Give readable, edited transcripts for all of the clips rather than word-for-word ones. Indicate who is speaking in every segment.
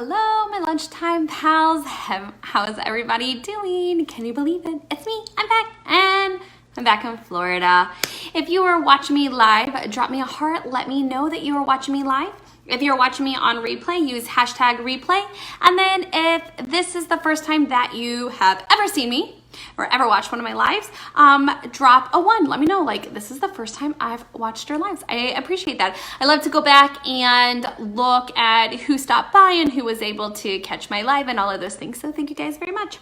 Speaker 1: Hello, my lunchtime pals. How's everybody doing? Can you believe it? It's me. I'm back, and I'm back in Florida. If you are watching me live, drop me a heart. Let me know that you are watching me live. If you're watching me on replay, use hashtag replay. And then if this is the first time that you have ever seen me or ever watched one of my lives, drop a 1. Let me know, like, this is the first time I've watched your lives. I appreciate that. I love to go back and look at who stopped by and who was able to catch my live and all of those things. So thank you guys very much.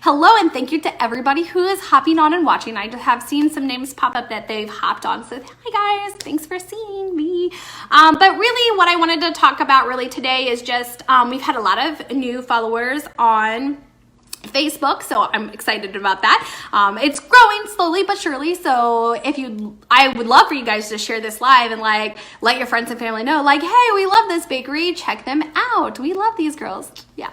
Speaker 1: Hello, and thank you to everybody who is hopping on and watching. I have seen some names pop up that they've hopped on. So hi guys, thanks for seeing me. But really what I wanted to talk about really today is just, we've had a lot of new followers on Facebook, so I'm excited about that. It's growing slowly but surely, so I would love for you guys to share this live and like let your friends and family know, like, hey, we love this bakery, check them out, we love these girls. Yeah.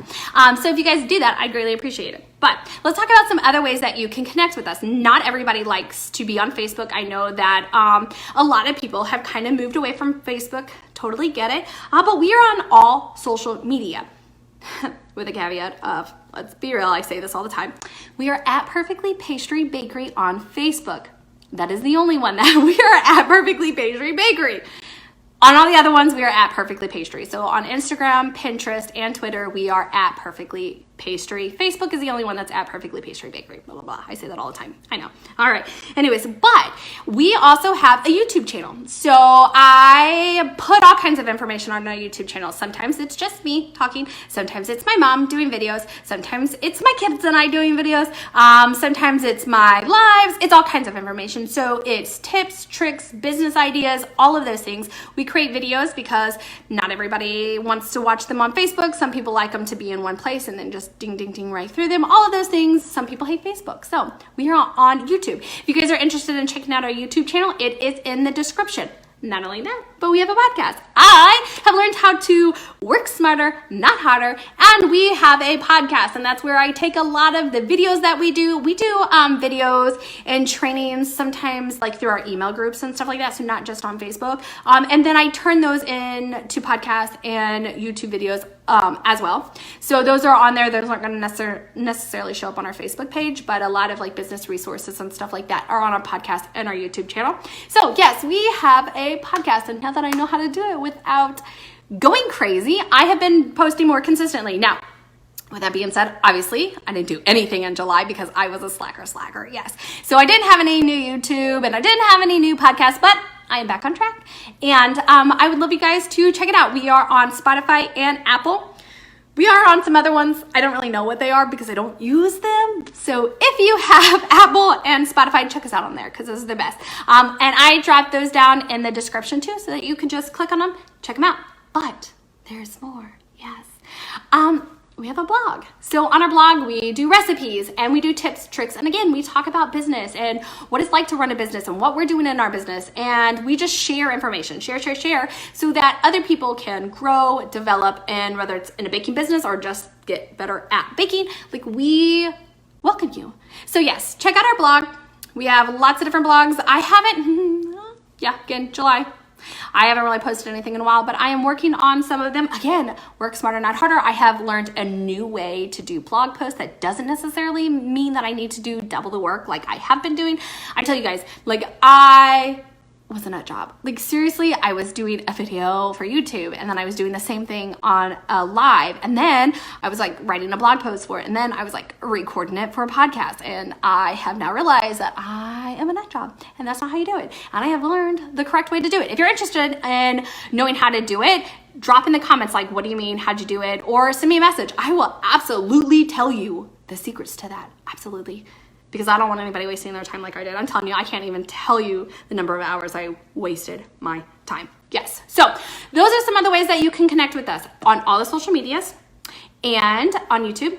Speaker 1: So if you guys do that, I'd greatly appreciate it. But let's talk about some other ways that you can connect with us. Not everybody likes to be on Facebook. I know that a lot of people have kind of moved away from Facebook. Totally get it. But we are on all social media. With a caveat of, let's be real, I say this all the time. We are at Perfectly Pastry Bakery on Facebook. That is the only one that we are at Perfectly Pastry Bakery. On all the other ones, we are at Perfectly Pastry. So on Instagram, Pinterest, and Twitter, we are at Perfectly Pastry. Facebook is the only one that's at Perfectly Pastry Bakery, blah, blah, blah. I say that all the time. I know. All right. Anyways, but we also have a YouTube channel. So I put all kinds of information on our YouTube channel. Sometimes it's just me talking. Sometimes it's my mom doing videos. Sometimes it's my kids and I doing videos. Sometimes it's my lives. It's all kinds of information. So it's tips, tricks, business ideas, all of those things. We create videos because not everybody wants to watch them on Facebook. Some people like them to be in one place and then just ding, ding, ding right through them. All of those things. Some people hate Facebook. So we are on YouTube. If you guys are interested in checking out our YouTube channel, it is in the description. Not only that, but we have a podcast. I have learned how to work smarter, not harder, and we have a podcast, and that's where I take a lot of the videos that we do. We do videos and trainings sometimes like through our email groups and stuff like that, so not just on Facebook. And then I turn those into podcasts and YouTube videos as well. So those are on there. Those aren't going to necessarily show up on our Facebook page, but a lot of like business resources and stuff like that are on our podcast and our YouTube channel. So yes, we have a podcast, and now that I know how to do it without going crazy, I have been posting more consistently. Now, with that being said, obviously, I didn't do anything in July because I was a slacker, yes. So I didn't have any new YouTube and I didn't have any new podcasts, but I am back on track. And I would love you guys to check it out. We are on Spotify and Apple. We are on some other ones. I don't really know what they are because I don't use them. So if you have Apple and Spotify, check us out on there because those are the best. And I dropped those down in the description too so that you can just click on them, check them out. But there's more, yes. We have a blog. So on our blog, we do recipes and we do tips, tricks. And again, we talk about business and what it's like to run a business and what we're doing in our business. And we just share information, share, so that other people can grow, develop, and whether it's in a baking business or just get better at baking, like we welcome you. So yes, check out our blog. We have lots of different blogs. I haven't, July. I haven't really posted anything in a while, but I am working on some of them. Again, work smarter, not harder. I have learned a new way to do blog posts that doesn't necessarily mean that I need to do double the work like I have been doing. I tell you guys, like I was a nut job. Like seriously, I was doing a video for YouTube and then I was doing the same thing on a live. And then I was like writing a blog post for it. And then I was like recording it for a podcast. And I have now realized that I am a nut job and that's not how you do it. And I have learned the correct way to do it. If you're interested in knowing how to do it, drop in the comments like, what do you mean? How'd you do it? Or send me a message. I will absolutely tell you the secrets to that. Absolutely. Because I don't want anybody wasting their time like I did. I'm telling you, I can't even tell you the number of hours I wasted my time. Yes. So those are some other ways that you can connect with us on all the social medias and on YouTube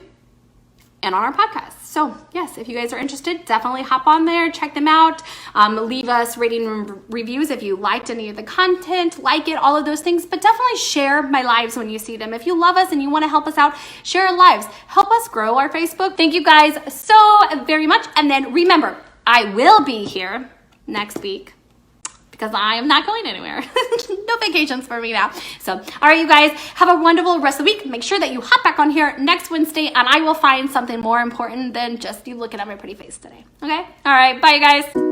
Speaker 1: and on our podcast. So yes, if you guys are interested, definitely hop on there, check them out. Leave us rating and reviews if you liked any of the content, like it, all of those things, but definitely share my lives when you see them. If you love us and you want to help us out, share our lives. Help us grow our Facebook. Thank you guys so very much. And then remember, I will be here next week because I am not going anywhere. No vacations for me now. So, all right, you guys, have a wonderful rest of the week. Make sure that you hop back on here next Wednesday, and I will find something more important than just you looking at my pretty face today. Okay? All right, bye, you guys.